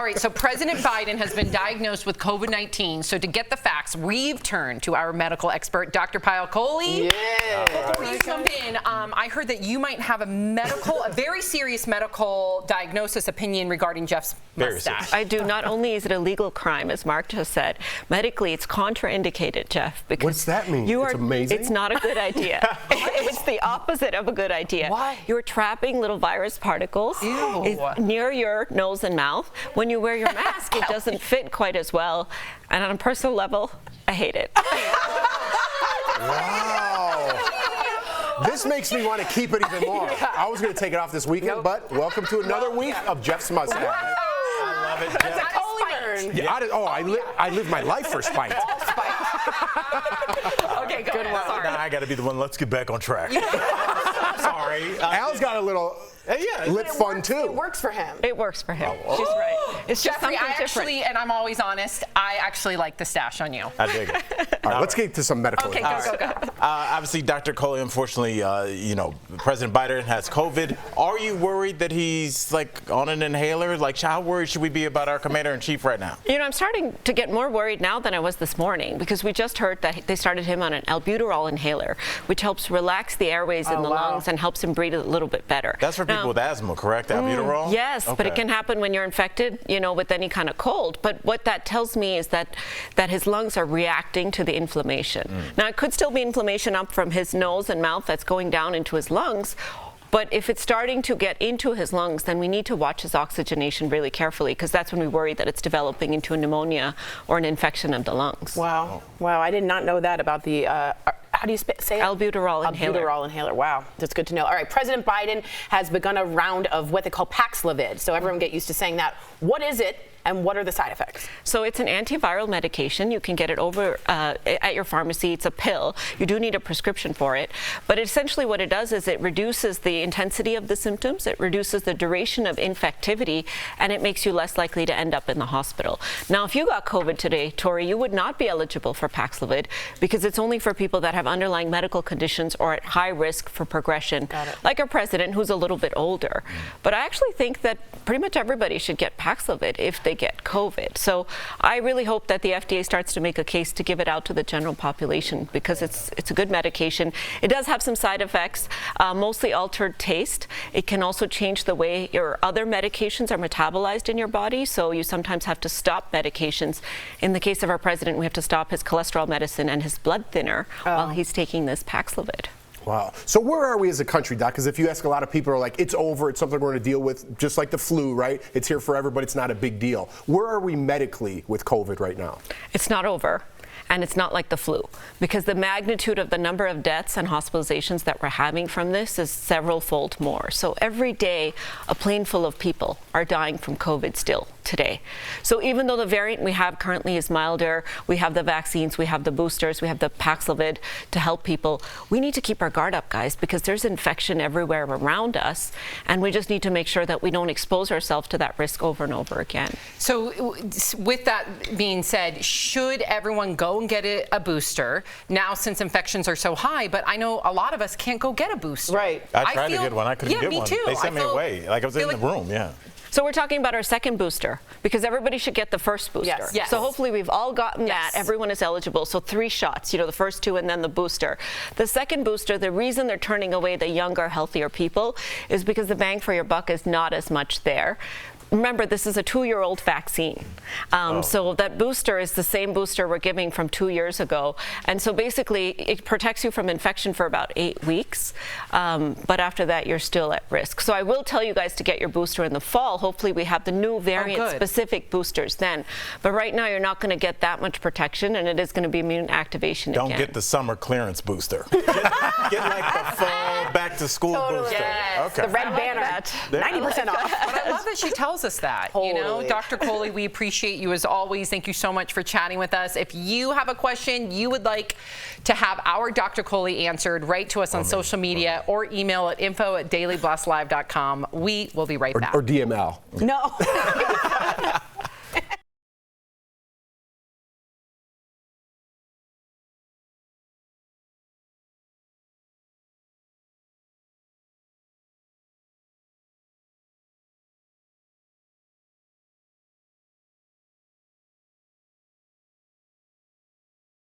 All right, so President Biden has been diagnosed with COVID-19. So to get the facts, we've turned to our medical expert, Dr. Payal Kohli. Yeah. Before you jump in, I heard that you might have a very serious medical diagnosis opinion regarding Jeff's mustache. I do. Not only is it a legal crime, as Mark just said, medically it's contraindicated, Jeff. Because what's that mean? It's amazing. It's not a good idea. It's the opposite of a good idea. Why? You're trapping little virus particles near your nose and mouth. When you wear your mask, it doesn't fit quite as well. And on a personal level, I hate it. Wow. This makes me want to keep it even more. I was going to take it off this weekend, but welcome to another week of Jeff's mustache. I love it, Jeff. That's a Kohli burn. Yeah, I live my life for spite. Okay, go ahead. Sorry. Now I got to be the one. Let's get back on track. Sorry. Al's got a little lip fun too. It works for him. It works for him. She's right. It's just Jeffrey, something different. and I'm always honest, I actually like the stash on you. I dig it. All right, let's get to some medical advice. Go. Obviously, Dr. Kohli, unfortunately, President Biden has COVID. Are you worried that he's like on an inhaler? Like, how worried should we be about our commander-in-chief right now? You know, I'm starting to get more worried now than I was this morning, because we just heard that they started him on an Albuterol inhaler, which helps relax the airways in the lungs and helps him breathe a little bit better. That's for people with asthma, correct? Albuterol? Yes, but it can happen when you're infected, with any kind of cold. But what that tells me is that his lungs are reacting to the inflammation. Now, it could still be inflammation up from his nose and mouth that's going down into his lungs. But if it's starting to get into his lungs, then we need to watch his oxygenation really carefully, because that's when we worry that it's developing into a pneumonia or an infection of the lungs. Wow. Wow, I did not know that about the, how do you say it? Albuterol inhaler. Albuterol inhaler. Wow, that's good to know. All right, President Biden has begun a round of what they call Paxlovid. So everyone get used to saying that. What is it? And what are the side effects? So it's an antiviral medication. You can get it over at your pharmacy. It's a pill. You do need a prescription for it. But essentially what it does is it reduces the intensity of the symptoms. It reduces the duration of infectivity, and it makes you less likely to end up in the hospital. Now, if you got COVID today, Tori, you would not be eligible for Paxlovid, because it's only for people that have underlying medical conditions or at high risk for progression, like our president, who's a little bit older. But I actually think that pretty much everybody should get Paxlovid if they get COVID. So I really hope that the FDA starts to make a case to give it out to the general population, because it's a good medication. It does have some side effects, mostly altered taste. It can also change the way your other medications are metabolized in your body, so you sometimes have to stop medications. In the case of our president, we have to stop his cholesterol medicine and his blood thinner while he's taking this Paxlovid. Wow. So where are we as a country, Doc? Because if you ask a lot of people, are like, it's over, it's something we're going to deal with, just like the flu, right? It's here forever, but it's not a big deal. Where are we medically with COVID right now? It's not over. And it's not like the flu, because the magnitude of the number of deaths and hospitalizations that we're having from this is several-fold more. So every day, a plane full of people are dying from COVID still today. So even though the variant we have currently is milder, we have the vaccines, we have the boosters, we have the Paxlovid to help people, we need to keep our guard up, guys, because there's infection everywhere around us, and we just need to make sure that we don't expose ourselves to that risk over and over again. So with that being said, should everyone go and get a booster now, since infections are so high? But I know a lot of us can't go get a booster. Right. I tried to get one. I couldn't get one. Me too. They sent me away. Like I was in the room. Yeah. So we're talking about our second booster, because everybody should get the first booster. Yes. So hopefully we've all gotten that. Everyone is eligible. So 3 shots, the first 2 and then the booster. The second booster, the reason they're turning away the younger, healthier people is because the bang for your buck is not as much there. Remember, this is a 2-year-old vaccine. So that booster is the same booster we're giving from 2 years ago. And so basically, it protects you from infection for about 8 weeks. But after that, you're still at risk. So I will tell you guys to get your booster in the fall. Hopefully, we have the new variant-specific boosters then. But right now, you're not going to get that much protection, and it is going to be immune activation again. Don't get the summer clearance booster. Get like the fall back-to-school booster. Yes. Okay. The red banner, 90% off. But I love that she tells us that. Dr. Kohli, we appreciate you as always. Thank you so much for chatting with us. If you have a question you would like to have our Dr. Kohli answered, write to us on social media or email at info@dailyblastlive.com. We will be right back. Or DML. No.